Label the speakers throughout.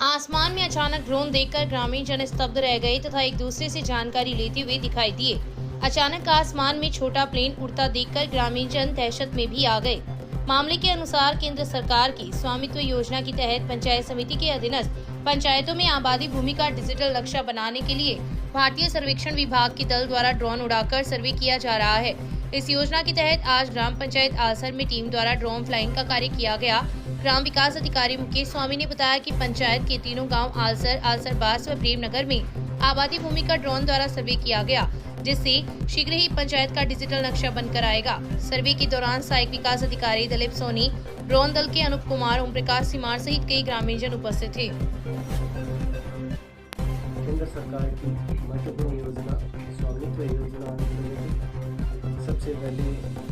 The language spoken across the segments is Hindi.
Speaker 1: आसमान में अचानक ड्रोन देखकर ग्रामीण जन स्तब्ध रह गए तथा एक दूसरे से जानकारी लेते हुए दिखाई दिए। अचानक आसमान में छोटा प्लेन उड़ता देखकर ग्रामीण जन दहशत में भी आ गए। मामले के अनुसार केंद्र सरकार की स्वामित्व योजना के तहत पंचायत समिति के अधीनस्थ पंचायतों में आबादी भूमि का डिजिटल नक्शा बनाने के लिए भारतीय सर्वेक्षण विभाग के दल द्वारा ड्रोन उड़ाकर सर्वे किया जा रहा है। इस योजना के तहत आज ग्राम पंचायत आलसर में टीम द्वारा ड्रोन फ्लाइंग का कार्य किया गया। ग्राम विकास अधिकारी मुकेश स्वामी ने बताया कि पंचायत के तीनों गांव आलसर, आलसर बास व प्रेम नगर में आबादी भूमि का ड्रोन द्वारा सर्वे किया गया, जिससे शीघ्र ही पंचायत का डिजिटल नक्शा बनकर आएगा। सर्वे के दौरान सहायक विकास अधिकारी दिलीप सोनी, ड्रोन दल के अनूप कुमार, ओम प्रकाश सिमार सहित कई ग्रामीणजन उपस्थित थे।
Speaker 2: केंद्र सरकार की महत्वपूर्ण योजना स्वामित्व योजना सबसे पहले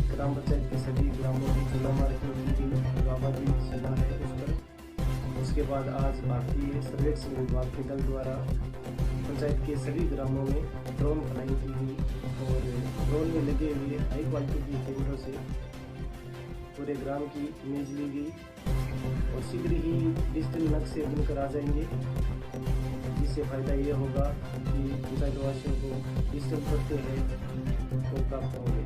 Speaker 2: ग्राम पंचायत के सभी ग्रामों की जिला मार्किंग की गई, जो आबादी जिला है उस पर। उसके बाद आज भारतीय सर्वेक्षण विभाग के दल द्वारा पंचायत के सभी ग्रामों में ड्रोन फ्लाइंग की गई और ड्रोन में लगे हुए हाई क्वालिटी के कैमरों से पूरे ग्राम की इमेज ली गई और शीघ्र ही डिजिटल नक्शे बनकर आ जाएंगे, जिससे फायदा ये होगा कि पंचायतवासियों को डिजिटल पते हैं वो प्राप्त होंगे।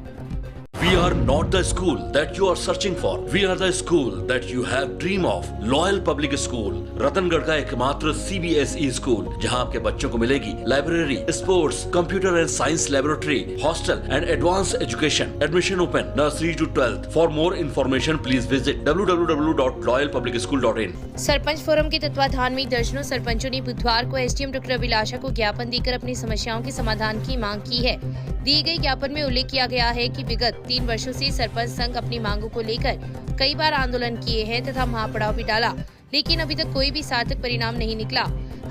Speaker 3: We are not the school that you are searching for. We are the school that you have dream of. Loyal Public School, Ratangarh का एकमात्र CBSE स्कूल, जहां आपके बच्चों को मिलेगी library, sports, computer and science laboratory, hostel and advance education. Admission open nursery to 12th. For more information, please visit www.loyalpublicschool.in.
Speaker 1: Sarpanch forum के तत्वाधान में दर्जनों सरपंचों ने बुधवार को एसडीएम डॉक्टर अभिलाषा को ज्ञापन देकर अपनी समस्याओं के समाधान की मांग की है। दिए गए ज्ञापन में उल्लेख किया गया है कि विगत 3 वर्षों से सरपंच संघ अपनी मांगों को लेकर कई बार आंदोलन किए हैं तथा महापड़ाव भी डाला, लेकिन अभी तक कोई भी सार्थक परिणाम नहीं निकला।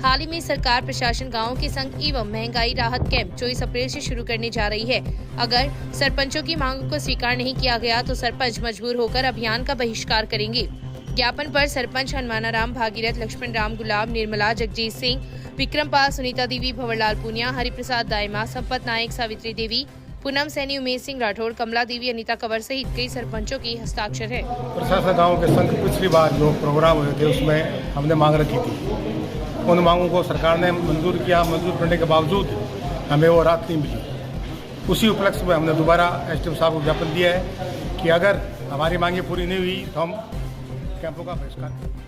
Speaker 1: हाल ही में सरकार प्रशासन गाँव के संघ एवं महंगाई राहत कैंप 24 अप्रैल से शुरू करने जा रही है। अगर सरपंचों की मांगों को स्वीकार नहीं किया गया तो सरपंच मजबूर होकर अभियान का बहिष्कार करेंगे। ज्ञापन पर सरपंच हनुमानाराम, भागीरथ, लक्ष्मण राम, गुलाब, निर्मला, जगजीत सिंह, विक्रम पाल, सुनीता देवी, भंवरलाल पूनिया, हरिप्रसाद दायमा, संपत नायक, सावित्री देवी, पूनम सैनी, उमेश सिंह राठौड़, कमला देवी, अनीता कंवर सहित कई सरपंचों की हस्ताक्षर है।
Speaker 4: प्रशासन गांव के संघ पिछली बार जो प्रोग्राम हुए थे उसमें हमने मांग रखी थी, उन मांगों को सरकार ने मंजूर किया। मंजूर करने के बावजूद हमें वो राहत नहीं मिली। उसी उपलक्ष्य में हमने दोबारा एसडीएम साहब को ज्ञापन दिया है कि अगर हमारी मांगें पूरी नहीं हुई तो हम कैंपों का बहिष्कार करेंगे।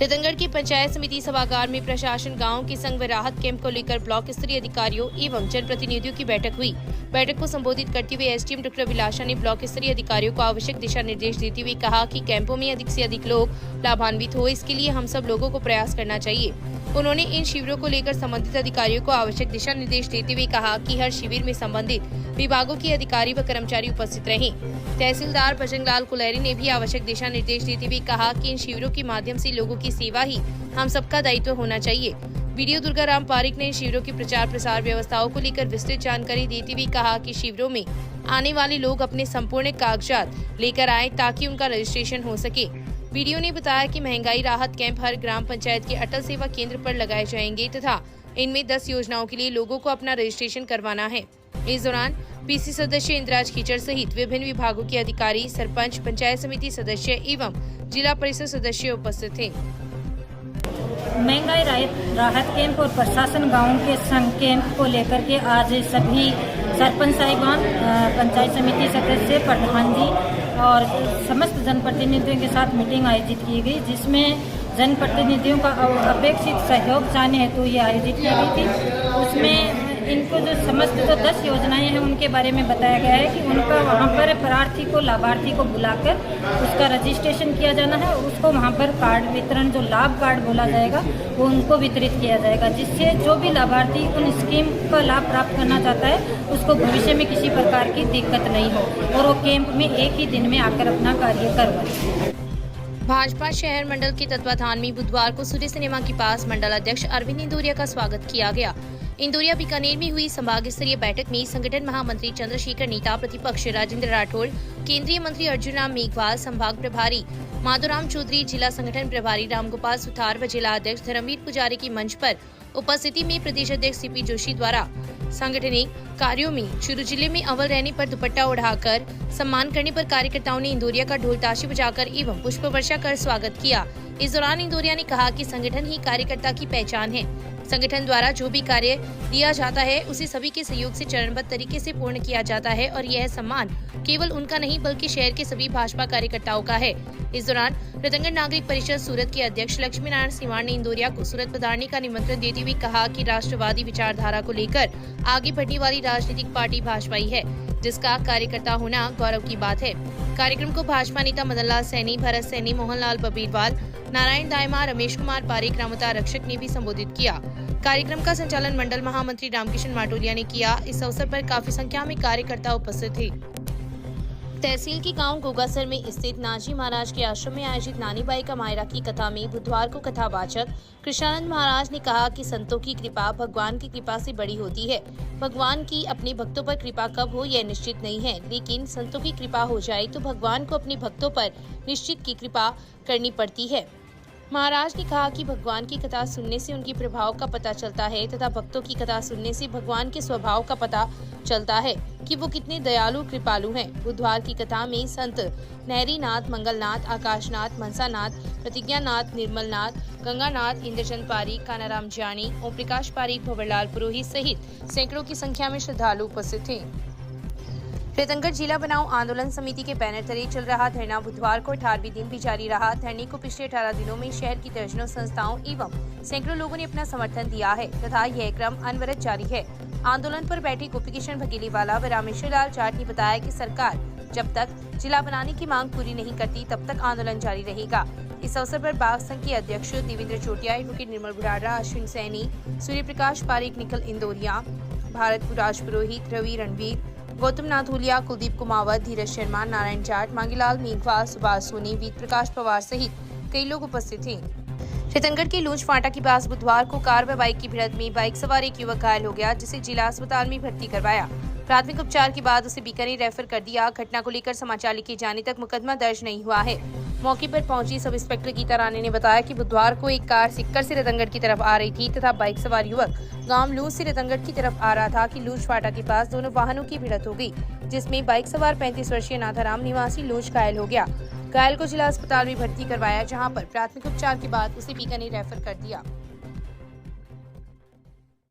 Speaker 1: रतनगढ़ की पंचायत समिति सभागार में प्रशासन गांव के संघ व राहत कैंप को लेकर ब्लॉक स्तरीय अधिकारियों एवं जनप्रतिनिधियों की बैठक हुई। बैठक को संबोधित करते हुए एसडीएम डॉक्टर अभिलाषा ने ब्लॉक स्तरीय अधिकारियों को आवश्यक दिशा निर्देश देते हुए कहा कि कैंपों में अधिक से अधिक लोग लाभान्वित हो, इसके लिए हम सब लोगों को प्रयास करना चाहिए। उन्होंने इन शिविरों को लेकर संबंधित अधिकारियों को आवश्यक दिशा निर्देश देते हुए कहा कि हर शिविर में संबंधित विभागों के अधिकारी व कर्मचारी उपस्थित रहें। तहसीलदार बजरंगलाल कुलहरी ने भी आवश्यक दिशा निर्देश देते हुए कहा कि इन शिविरों के माध्यम से लोगों की सेवा ही हम सबका दायित्व होना चाहिए। वीडियो दुर्गाराम पारिक ने शिविरों की प्रचार प्रसार व्यवस्थाओं को लेकर विस्तृत जानकारी देते हुए कहा कि शिविरों में आने वाले लोग अपने संपूर्ण कागजात लेकर आए ताकि उनका रजिस्ट्रेशन हो सके। वीडियो ने बताया कि महंगाई राहत कैंप हर ग्राम पंचायत के अटल सेवा केंद्र पर लगाए जाएंगे तथा इनमें 10 योजनाओं के लिए लोगों को अपना रजिस्ट्रेशन करवाना है। इस दौरान पीसी सदस्य इंद्राज खीचड़ सहित विभिन्न विभागों के अधिकारी, सरपंच, पंचायत समिति सदस्य एवं जिला परिषद सदस्य उपस्थित थे।
Speaker 5: महंगाई राहत कैंप और प्रशासन गांव के संघ कैंप को लेकर के आज सभी सरपंच साहिबान, पंचायत समिति सदस्य, प्रधान जी और समस्त जनप्रतिनिधियों के साथ मीटिंग आयोजित की गई, जिसमें जनप्रतिनिधियों का अपेक्षित सहयोग चाहने हेतु ये आयोजित की गई थी। उसमें इनको जो समस्त जो 10 योजनाएं हैं उनके बारे में बताया गया है कि उनका वहाँ पर प्रार्थी को, लाभार्थी को बुलाकर उसका रजिस्ट्रेशन किया जाना है और उसको वहाँ पर कार्ड वितरण, जो लाभ कार्ड बोला जाएगा, वो उनको वितरित किया जाएगा, जिससे जो भी लाभार्थी उन स्कीम का लाभ प्राप्त करना चाहता है उसको भविष्य में किसी प्रकार की दिक्कत नहीं हो और वो कैंप में एक ही दिन में आकर अपना कार्य करवाए।
Speaker 1: भाजपा शहर मंडल के तत्वाधान में बुधवार को सूर्य सिनेमा के पास मंडल अध्यक्ष अरविंद इंदौरिया का स्वागत किया गया। इंदौरिया बीकानेर में हुई संभाग स्तरीय बैठक में संगठन महामंत्री चंद्रशेखर, नेता प्रतिपक्ष राजेंद्र राठौड़, केंद्रीय मंत्री अर्जुन राम मेघवाल, संभाग प्रभारी माधोराम चौधरी, जिला संगठन प्रभारी रामगोपाल सुथार व जिला अध्यक्ष धर्मवीर पुजारी की मंच पर उपस्थिति में प्रदेश अध्यक्ष सीपी जोशी द्वारा सांगठनिक कार्यों में चूरू जिले में अव्वल रहने पर दुपट्टा उड़ाकर सम्मान करने पर कार्यकर्ताओं ने इंदौरिया का ढोल ताशे बजाकर एवं पुष्प वर्षा कर स्वागत किया। इस दौरान इंदौरिया ने कहा कि संगठन ही कार्यकर्ता की पहचान है। संगठन द्वारा जो भी कार्य दिया जाता है उसे सभी के सहयोग से चरणबद्ध तरीके से पूर्ण किया जाता है और यह सम्मान केवल उनका नहीं बल्कि शहर के सभी भाजपा कार्यकर्ताओं का है। इस दौरान रतनगढ़ नागरिक परिषद सूरत के अध्यक्ष लक्ष्मी नारायण सिवाड़ ने इंदौरिया को सूरत पधारने का निमंत्रण देते हुए कहा कि राष्ट्रवादी विचारधारा को लेकर आगे बढ़ने वाली राजनीतिक पार्टी भाजपा ही है, जिसका कार्यकर्ता होना गौरव की बात है। कार्यक्रम को भाजपा नेता मदन लाल सैनी, भरत सैनी, मोहनलाल बबीरवाल, नारायण दायमा, रमेश कुमार पारेख, ग्रामोत्थान रक्षक ने भी संबोधित किया। कार्यक्रम का संचालन मंडल महामंत्री रामकिशन माटोलिया ने किया। इस अवसर पर काफी संख्या में कार्यकर्ता उपस्थित थे। तहसील के गांव गोगासर में स्थित नाजी महाराज के आश्रम में आयोजित नानी बाई का मायरा की कथा में बुधवार को कथावाचक कृष्णानंद महाराज ने कहा कि संतों की कृपा भगवान की कृपा से बड़ी होती है। भगवान की अपने भक्तों पर कृपा कब हो यह निश्चित नहीं है, लेकिन संतों की कृपा हो जाए तो भगवान को अपने भक्तों पर निश्चित की कृपा करनी पड़ती है। महाराज ने कहा कि भगवान की कथा सुनने से उनकी प्रभाव का पता चलता है तथा भक्तों की कथा सुनने से भगवान के स्वभाव का पता चलता है कि वो कितने दयालु कृपालु हैं। बुधवार की कथा में संत नहरीनाथ, मंगलनाथ, आकाशनाथ, मनसानाथ, प्रतिज्ञानाथ, निर्मलनाथ, गंगानाथ, इंद्रचंद पारीख, कानाराम जानी, ओम प्रकाश पारीख, भंवरलाल पुरोहित सहित सैकड़ों की संख्या में श्रद्धालु उपस्थित थे। रतनगढ़ जिला बनाओ आंदोलन समिति के बैनर तले चल रहा धरना बुधवार को 18वें दिन भी जारी रहा। धरने को पिछले 18 दिनों में शहर की दर्जनों संस्थाओं एवं सैकड़ों लोगों ने अपना समर्थन दिया है तथा यह क्रम अनवरत जारी है। आंदोलन पर बैठे गोपी किशन भगेलीवाला व रामेश्वर लाल जाट ने बताया कि सरकार जब तक जिला बनाने की मांग पूरी नहीं करती तब तक आंदोलन जारी रहेगा। इस अवसर पर बाग संघ के अध्यक्ष देवेंद्र चोटिया, एडवोकेट निर्मल बुढ़ाड़ा, अश्विन सैनी, सूर्य प्रकाश पारीख, निखिल इंदौरिया, भारत राज पुरोहित, रवि रणवीर, गौतम नाथुलिया, कुलदीप कुमावत, धीरज शर्मा, नारायण जाट, मांगीलाल मेघवाल, सुभाष सोनी, वीर प्रकाश पवार सहित कई लोग उपस्थित थे। रतनगढ़ के लूंज फाटा के पास बुधवार को कार व बाइक की भिड़ंत में बाइक सवार एक युवक घायल हो गया, जिसे जिला अस्पताल में भर्ती करवाया। प्राथमिक उपचार के बाद उसे बीकानेर रेफर कर दिया। घटना को लेकर समाचार लिखे जाने तक मुकदमा दर्ज नहीं हुआ है। मौके पर पहुंची सब इंस्पेक्टर गीता रानी ने बताया कि बुधवार को एक कार सिक्कर से रतनगढ़ की तरफ आ रही थी तथा बाइक सवार युवक गांव लूंज से रतनगढ़ की तरफ आ रहा था कि लूंज फाटा के पास दोनों वाहनों की भिड़ंत हो गई, जिसमें बाइक सवार 35 वर्षीय नाथाराम निवासी लूंज घायल हो गया। घायल को जिला अस्पताल में भर्ती करवाया, जहां पर प्राथमिक उपचार के बाद उसे बीकानेर रेफर कर दिया।